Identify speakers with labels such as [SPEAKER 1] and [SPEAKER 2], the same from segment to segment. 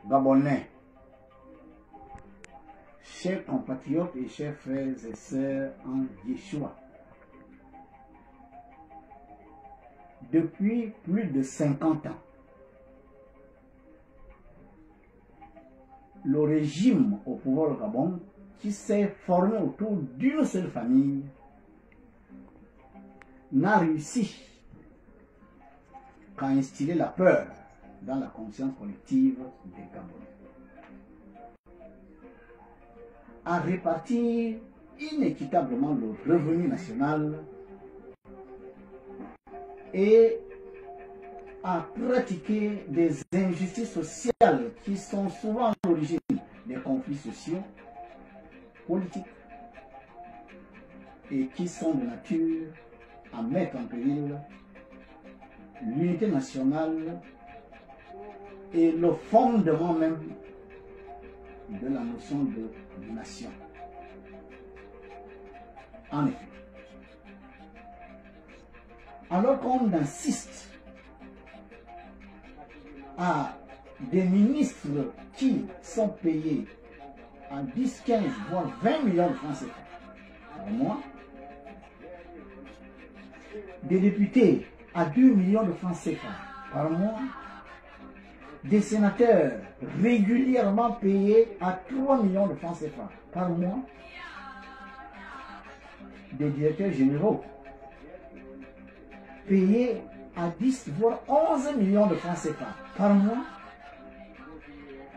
[SPEAKER 1] Gabonais, chers compatriotes et chers frères et sœurs en Yeshua, depuis plus de 50 ans, le régime au pouvoir au Gabon, qui s'est formé autour d'une seule famille, n'a réussi qu'à instiller la peur dans la conscience collective des Gabonais, à répartir inéquitablement le revenu national et à pratiquer des injustices sociales qui sont souvent à l'origine des conflits sociaux, politiques, et qui sont de nature à mettre en péril l'unité nationale et le fondement même de la notion de nation. En effet, alors qu'on insiste à des ministres qui sont payés à 10, 15, voire 20 millions de francs CFA par mois, des députés à 2 millions de francs CFA par mois, des sénateurs régulièrement payés à 3 millions de francs CFA par mois, des directeurs généraux payés à 10 voire 11 millions de francs CFA par mois,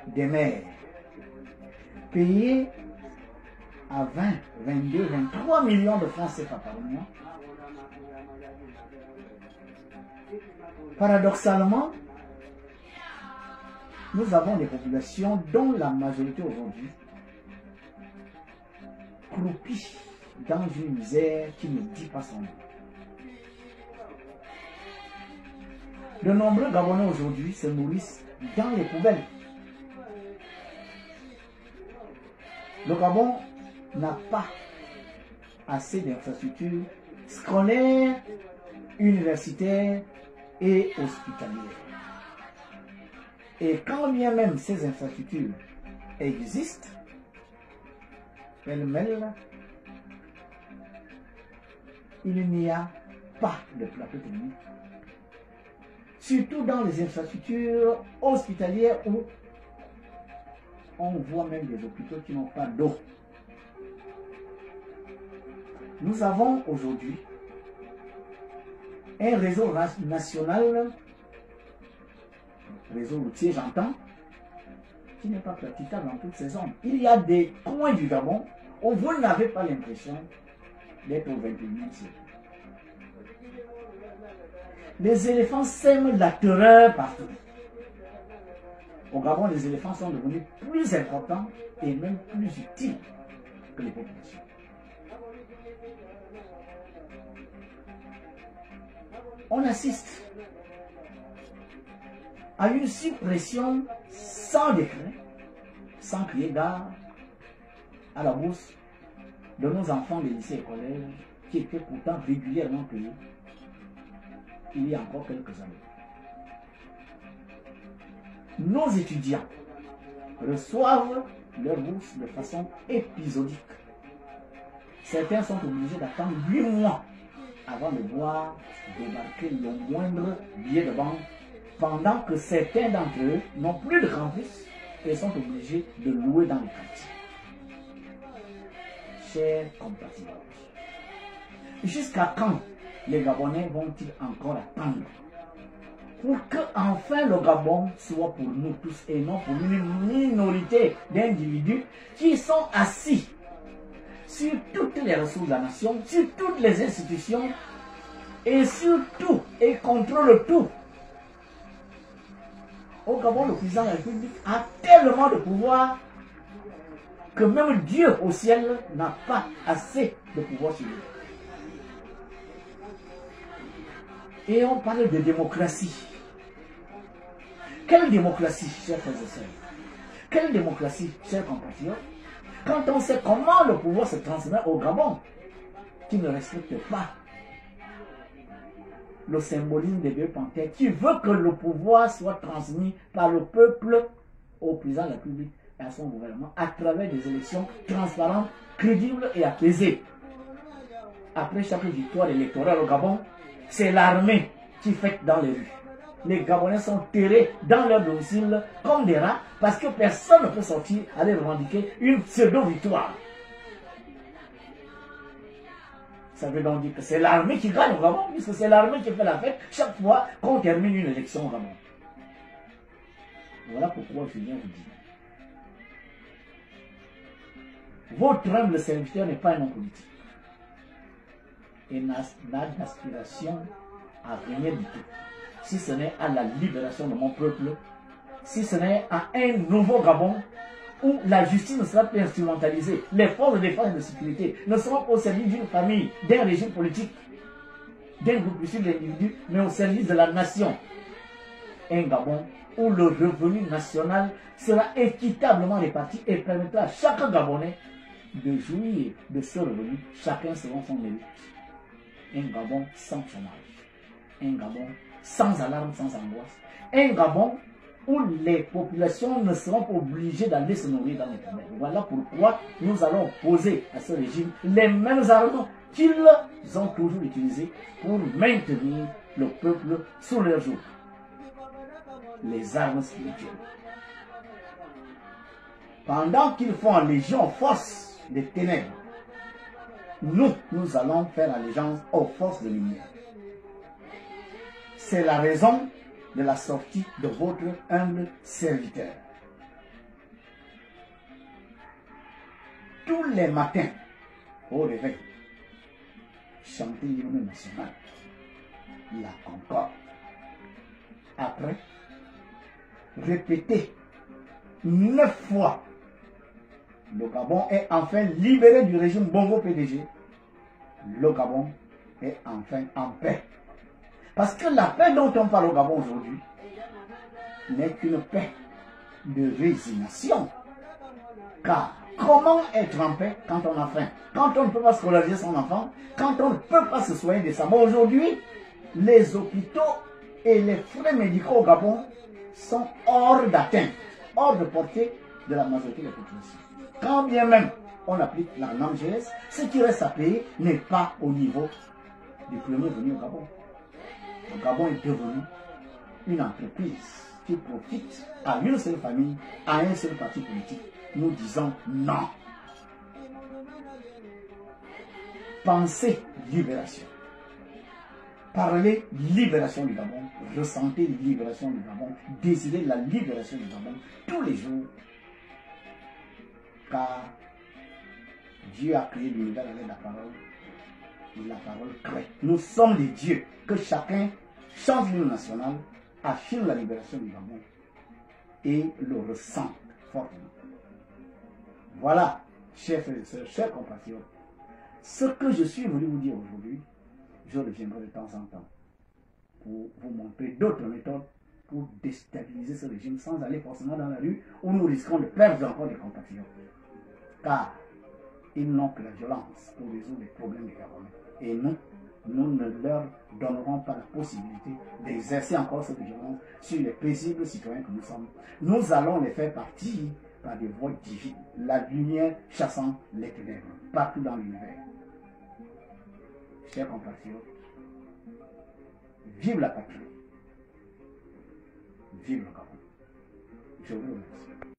[SPEAKER 1] des maires payés à 20, 22, 23 millions de francs CFA par mois. Paradoxalement, nous avons des populations dont la majorité aujourd'hui croupit dans une misère qui ne dit pas son nom. De nombreux Gabonais aujourd'hui se nourrissent dans les poubelles. Le Gabon n'a pas assez d'infrastructures scolaires, universitaires et hospitalières. Et quand bien même ces infrastructures existent, pêle-mêle, il n'y a pas de plateau technique. Surtout dans les infrastructures hospitalières où on voit même des hôpitaux qui n'ont pas d'eau. Nous avons aujourd'hui un réseau national, réseau routier j'entends, qui n'est pas praticable dans toutes ces zones. Il y a des coins du Gabon où vous n'avez pas l'impression d'être au 21e siècle. Les éléphants sèment la terreur partout. Au Gabon, les éléphants sont devenus plus importants et même plus utiles que les populations. On assiste à une suppression sans décret, sans crier gare, à la bourse de nos enfants des lycées et collèges qui étaient pourtant régulièrement payés il y a encore quelques années. Nos étudiants reçoivent leur bourse de façon épisodique. Certains sont obligés d'attendre 8 mois avant de voir débarquer le moindre billet de banque, pendant que certains d'entre eux n'ont plus de campus et sont obligés de louer dans les quartiers. Chers compatriotes, jusqu'à quand les Gabonais vont-ils encore attendre pour que enfin le Gabon soit pour nous tous et non pour une minorité d'individus qui sont assis sur toutes les ressources de la nation, sur toutes les institutions et sur tout et contrôlent tout. Au Gabon, le président de la République a tellement de pouvoir que même Dieu au ciel n'a pas assez de pouvoir sur lui. Et on parle de démocratie. Quelle démocratie, chers frères et sœurs? Quelle démocratie, chers compatriotes? Quand on sait comment le pouvoir se transmet au Gabon, qui ne respecte pas le symbolisme des deux panthères, qui veut que le pouvoir soit transmis par le peuple au président de la République et à son gouvernement à travers des élections transparentes, crédibles et apaisées. Après chaque victoire électorale au Gabon, c'est l'armée qui fête dans les rues. Les Gabonais sont terrés dans leur domicile comme des rats parce que personne ne peut sortir aller revendiquer une pseudo-victoire. Ça veut donc dire que c'est l'armée qui gagne au Gabon, puisque c'est l'armée qui fait la fête chaque fois qu'on termine une élection au Gabon. Voilà pourquoi je viens vous dire. Votre humble serviteur n'est pas un homme politique. Et n'a d'aspiration à rien du tout. Si ce n'est à la libération de mon peuple, si ce n'est à un nouveau Gabon où la justice ne sera plus instrumentalisée, les forces de défense et de sécurité ne seront pas au service d'une famille, d'un régime politique, d'un groupe d'individus, mais au service de la nation. Un Gabon où le revenu national sera équitablement réparti et permettra à chaque Gabonais de jouir de ce revenu, chacun selon son mérite. Un Gabon sans chômage, un Gabon sans alarme, sans angoisse, un Gabon où les populations ne seront pas obligées d'aller se nourrir dans les ténèbres. Voilà pourquoi nous allons opposer à ce régime les mêmes armes qu'ils ont toujours utilisées pour maintenir le peuple sous leur joug. Les armes spirituelles. Pendant qu'ils font allégeance aux forces des ténèbres, nous allons faire allégeance aux forces de lumière. C'est la raison de la sortie de votre humble serviteur. Tous les matins, au réveil, chantez l'hymne national, la concorde. Après, répétez 9 fois. Le Gabon est enfin libéré du régime Bongo PDG. Le Gabon est enfin en paix. Parce que la paix dont on parle au Gabon aujourd'hui n'est qu'une paix de résignation. Car comment être en paix quand on a faim? Quand on ne peut pas scolariser son enfant? Quand on ne peut pas se soigner décemment? Aujourd'hui, les hôpitaux et les frais médicaux au Gabon sont hors d'atteinte, hors de portée de la majorité des populations. Quand bien même on applique la norme GS, ce qui reste à payer n'est pas au niveau du premier venu au Gabon. Le Gabon est devenu une entreprise qui profite à une seule famille, à un seul parti politique. Nous disons non. Pensez libération. Parlez libération du Gabon. Ressentez libération du Gabon. Désirez la libération du Gabon tous les jours. Car Dieu a créé l'univers avec la parole. Et la parole crée. Nous sommes des dieux. Que chacun chante l'hymne national, affirme la libération du Gabon et le ressent fortement. Voilà, chers frères et sœurs, chers compatriotes, ce que je suis venu vous dire aujourd'hui, je reviendrai de temps en temps pour vous montrer d'autres méthodes pour déstabiliser ce régime sans aller forcément dans la rue où nous risquons de perdre encore des compatriotes. Car ils n'ont que la violence pour résoudre les problèmes des Gabonais. Et nous ne leur donnerons pas la possibilité d'exercer encore cette violence sur les paisibles citoyens que nous sommes. Nous allons les faire partir par des voies divines, la lumière chassant les ténèbres, partout dans l'univers. Chers compatriotes, vive la patrie, vive le Gabon. Je vous remercie.